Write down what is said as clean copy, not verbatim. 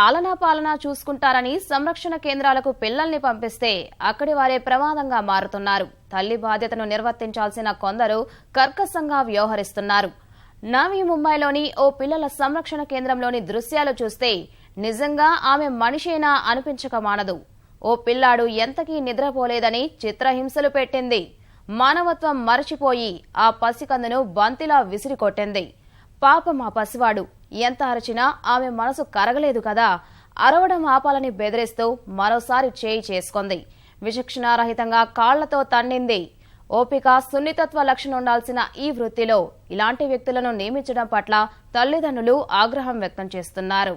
ఆలనా పాలనా చూసుకుంటారని సంరక్షణ కేంద్రాలకు పిల్లల్ని పంపిస్తే అక్కడి వారే ప్రమాదంగా మారుతున్నారు. తల్లి బాధ్యతను నిర్వర్తించాల్సిన కొందరు కర్కశంగా వ్యవహరిస్తున్నారు. నవీ ముంబైలోని ఓ పిల్లల సంరక్షణ కేంద్రంలోని దృశ్యాలు చూస్తే నిజంగా ఆమె మనిషేనా అనిపించక మానదు. ఓ పిల్లాడు ఎంతకీ నిద్రపోలేదని చిత్రహింసలు పెట్టింది. మానవత్వం మరచిపోయి ఆ పసికందును బంతిలా విసిరికొట్టింది. పాపం ఆ పసివాడు ఎంత అరచినా ఆమె మనసు కరగలేదు కదా. అరవడం ఆపాలని బెదిరిస్తూ మరోసారి చేయి చేసుకుంది. విచక్షణారహితంగా కాళ్లతో తన్నింది. ఓపిక, సున్నితత్వ లక్షణం ఉండాల్సిన ఈ వృత్తిలో ఇలాంటి వ్యక్తులను నియమించడం పట్ల తల్లిదండ్రులు ఆగ్రహం వ్యక్తం చేస్తున్నారు.